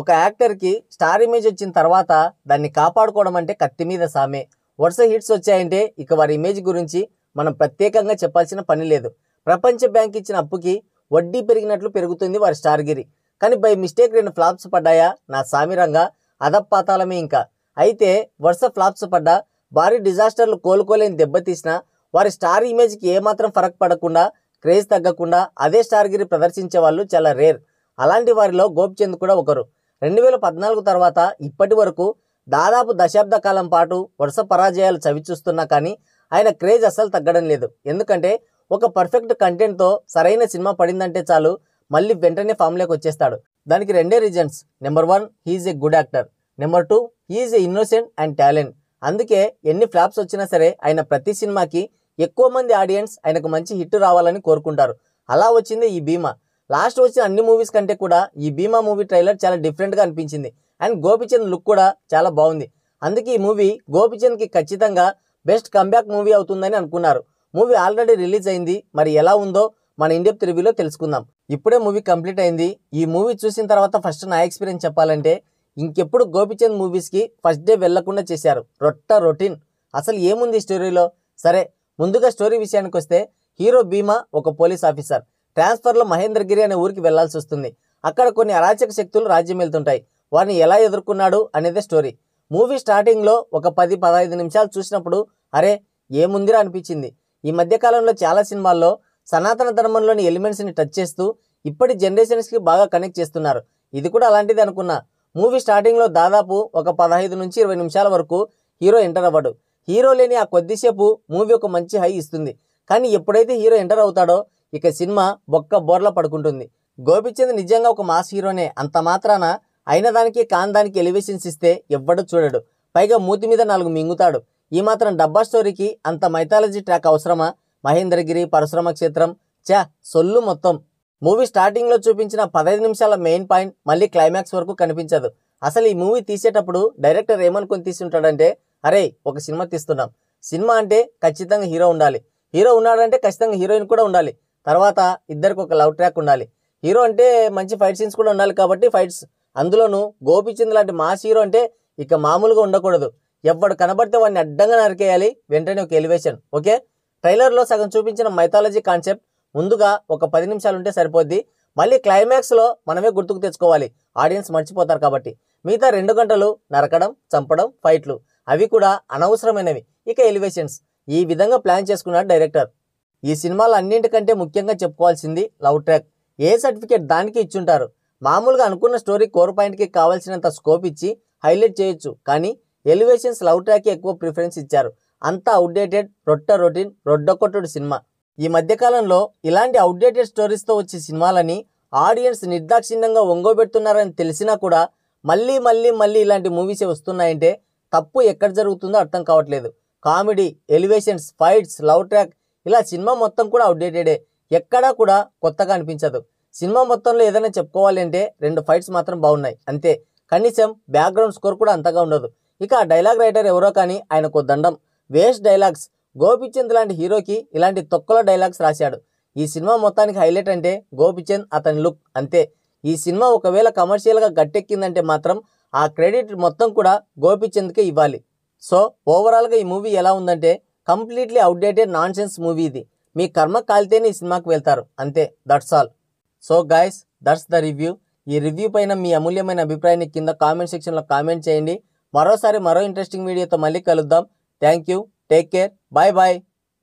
ఒక యాక్టర్కి star image వచ్చిన తర్వాత దాన్ని కాపాడుకోవడం అంటే కత్తి మీద సామే. వరుస హిట్స్ వచ్చాయంటే ఇక వారి ఇమేజ్ గురించి మనం ప్రత్యేకంగా చెప్పాల్సిన పని లేదు. ప్రపంచ బ్యాంక్ ఇచ్చిన అప్పుకి వడ్డీ పెరిగినట్లు పెరుగుతుంది వారి స్టార్గిరి. కానీ బై మిస్టేక్ 2 ఫ్లాప్స్ పడ్డాయా నా సామిరంగా అధపాతాళమే ఇంకా. అయితే వరుస ఫ్లాప్స్ పడ్డా భారీ డిజాస్టర్లు కోలుకోలేని దెబ్బతీసిన వారి స్టార్ ఇమేజ్కి ఏమాత్రం ఫరక్ పడకుండా క్రేజ్ తగ్గకుండా అదే స్టార్గిరి ప్రదర్శించే వాళ్ళు చాలా రేర్. అలాంటి వారిలో గోపిచంద్ కూడా ఒకరు. 2014 తర్వాత ఇప్పటి వరకు దాదాపు దశాబ్ద కాలం పాటు వరుస పరాజయాలు చవిచూస్తున్నా కానీ ఆయన క్రేజ్ అస్సలు తగ్గడం లేదు. ఎందుకంటే ఒక పర్ఫెక్ట్ కంటెంట్తో సరైన సినిమా పడిందంటే చాలు మళ్ళీ వెంటనే ఫామ్లోకి వచ్చేస్తాడు. దానికి 2 reasons. Number 1 he is a good actor. Number 2 he is a innocent and talent. అందుకే ఎన్ని ఫ్లాప్స్ వచ్చినా సరే ఆయన ప్రతి సినిమాకి ఎక్కువ మంది ఆడియన్స్ ఆయనకు మంచి హిట్ రావాలని కోరుకుంటారు. అలా వచ్చింది ఈ భీమా. లాస్ట్ వచ్చిన అన్ని మూవీస్ కంటే కూడా ఈ భీమా మూవీ ట్రైలర్ చాలా డిఫరెంట్గా అనిపించింది. అండ్ గోపిచంద్ లుక్ కూడా చాలా బాగుంది. అందుకే ఈ మూవీ గోపిచంద్కి ఖచ్చితంగా బెస్ట్ కంబ్యాక్ మూవీ అవుతుందని అనుకున్నారు. మూవీ ఆల్రెడీ రిలీజ్ అయింది. మరి ఎలా ఉందో మన ఇండెప్త్ రివ్యూలో తెలుసుకుందాం. ఇప్పుడే మూవీ కంప్లీట్ అయింది. ఈ మూవీ చూసిన తర్వాత ఫస్ట్ నా ఎక్స్పీరియన్స్ చెప్పాలంటే ఇంకెప్పుడు గోపిచంద్ మూవీస్కి ఫస్ట్ డే వెళ్లకుండా చేశారు. రొటీన్. అసలు ఏముంది స్టోరీలో? సరే, ముందుగా స్టోరీ విషయానికి వస్తే హీరో భీమా ఒక పోలీస్ ఆఫీసర్. ట్రాన్స్ఫర్లో మహేంద్రగిరి అనే ఊరికి వెళ్లాల్సి వస్తుంది. అక్కడ కొన్ని అరాచక శక్తులు రాజ్యం వెళ్తుంటాయి. వారిని ఎలా ఎదుర్కొన్నాడు అనేదే స్టోరీ. మూవీ స్టార్టింగ్లో ఒక 10-15 నిమిషాలు చూసినప్పుడు అరే ఏముందిరా అనిపించింది. ఈ మధ్యకాలంలో చాలా సినిమాల్లో సనాతన ధర్మంలోని ఎలిమెంట్స్ని టచ్ చేస్తూ ఇప్పటి జనరేషన్స్కి బాగా కనెక్ట్ చేస్తున్నారు. ఇది కూడా అలాంటిది అనుకున్నా. మూవీ స్టార్టింగ్లో దాదాపు ఒక 15-20 నిమిషాల వరకు హీరో ఎంటర్ అవ్వడు. హీరో లేని ఆ కొద్దిసేపు మూవీ ఒక మంచి హై ఇస్తుంది. కానీ ఎప్పుడైతే హీరో ఎంటర్ అవుతాడో ఇక సినిమా బొక్క బోర్లా పడుకుంటుంది. గోపిచంద్ నిజంగా ఒక మాస్ హీరోనే. అంత మాత్రాన అయిన దానికి కాని దానికి ఎలివేషన్స్ ఇస్తే ఎవ్వడు చూడడు. పైగా మూతి మీద 4 మింగుతాడు. ఈ మాత్రం డబ్బా స్టోరీకి అంత మైథాలజీ ట్రాక్ అవసరమా? మహేంద్రగిరి, పరశురామ క్షేత్రం, సొల్లు మొత్తం. మూవీ స్టార్టింగ్లో చూపించిన 15 నిమిషాల మెయిన్ పాయింట్ మళ్ళీ క్లైమాక్స్ వరకు కనిపించదు. అసలు ఈ మూవీ తీసేటప్పుడు డైరెక్టర్ ఏమనుకొని తీసుంటాడంటే అరే ఒక సినిమా తీస్తున్నాం. సినిమా అంటే ఖచ్చితంగా హీరో ఉండాలి. హీరో ఉన్నాడంటే ఖచ్చితంగా హీరోయిన్ కూడా ఉండాలి. తర్వాత ఇద్దరికి ఒక లవ్ ట్రాక్ ఉండాలి. హీరో అంటే మంచి ఫైట్ సీన్స్ కూడా ఉండాలి కాబట్టి ఫైట్స్. అందులోనూ గోపిచంద్ లాంటి మాస్ హీరో అంటే ఇక మామూలుగా ఉండకూడదు. ఎవడు కనబడితే వాడిని అడ్డంగా నరికేయాలి. వెంటనే ఒక ఎలివేషన్. ఓకే, ట్రైలర్లో సగం చూపించిన మైథాలజీ కాన్సెప్ట్ ముందుగా ఒక 10 నిమిషాలు ఉంటే సరిపోద్ది. మళ్ళీ క్లైమాక్స్లో మనమే గుర్తుకు తెచ్చుకోవాలి. ఆడియన్స్ మర్చిపోతారు కాబట్టి. మిగతా 2 గంటలు నరకడం, చంపడం, ఫైట్లు, అవి కూడా అనవసరమైనవి. ఇక ఎలివేషన్స్. ఈ విధంగా ప్లాన్ చేసుకున్నాడు డైరెక్టర్. ఈ సినిమాలో అన్నింటికంటే ముఖ్యంగా చెప్పుకోవాల్సింది లవ్ ట్రాక్. ఏ సర్టిఫికేట్ దానికి ఇచ్చుంటారు. మామూలుగా అనుకున్న స్టోరీ కోర్ పాయింట్కి కావాల్సినంత స్కోప్ ఇచ్చి హైలైట్ చేయొచ్చు. కానీ ఎలివేషన్స్ లవ్ ట్రాక్కి ఎక్కువ ప్రిఫరెన్స్ ఇచ్చారు. అంతా అవుట్డేటెడ్, రొటీన్, రొడ్డొక్కటుడు సినిమా. ఈ మధ్యకాలంలో ఇలాంటి అవుట్డేటెడ్ స్టోరీస్తో వచ్చే సినిమాలని ఆడియన్స్ నిర్దాక్షిణ్యంగా ఒంగోబెడుతున్నారని తెలిసినా కూడా మళ్ళీ ఇలాంటి మూవీసే వస్తున్నాయంటే తప్పు ఎక్కడ జరుగుతుందో అర్థం కావట్లేదు. Comedy, elevations, fights, love track, ఇలా సినిమా మొత్తం కూడా అవుట్డేటెడే. ఎక్కడా కూడా కొత్తగా అనిపించదు. సినిమా మొత్తంలో ఏదైనా చెప్పుకోవాలి అంటే 2 ఫైట్స్ మాత్రం బాగున్నాయి అంతే. కనీసం బ్యాక్గ్రౌండ్ స్కోర్ కూడా అంతగా ఉండదు. ఇక ఆ డైలాగ్ రైటర్ ఎవరో కానీ ఆయనకు దండం. Waste dialogues. గోపిచంద్ లాంటి హీరోకి ఇలాంటి తొక్కలో డైలాగ్స్ రాశాడు. ఈ సినిమా మొత్తానికి హైలైట్ అంటే గోపిచంద్, అతని లుక్ అంతే. ఈ సినిమా ఒకవేళ కమర్షియల్గా గట్టెక్కిందంటే మాత్రం ఆ క్రెడిట్ మొత్తం కూడా గోపిచంద్కే ఇవ్వాలి. సో ఓవరాల్గా ఈ మూవీ ఎలా ఉందంటే కంప్లీట్లీ అవుట్డేటెడ్ నాన్సెన్స్ మూవీ ఇది. మీ కర్మ కాలితేనే ఈ సినిమాకి వెళ్తారు అంతే. That's all. So guys, that's the review. ఈ రివ్యూ పైన మీ అమూల్యమైన అభిప్రాయాన్ని కింద కామెంట్ సెక్షన్లో కామెంట్ చేయండి. మరోసారి మరో ఇంట్రెస్టింగ్ వీడియోతో మళ్ళీ కలుద్దాం. Thank you. Take care. Bye bye.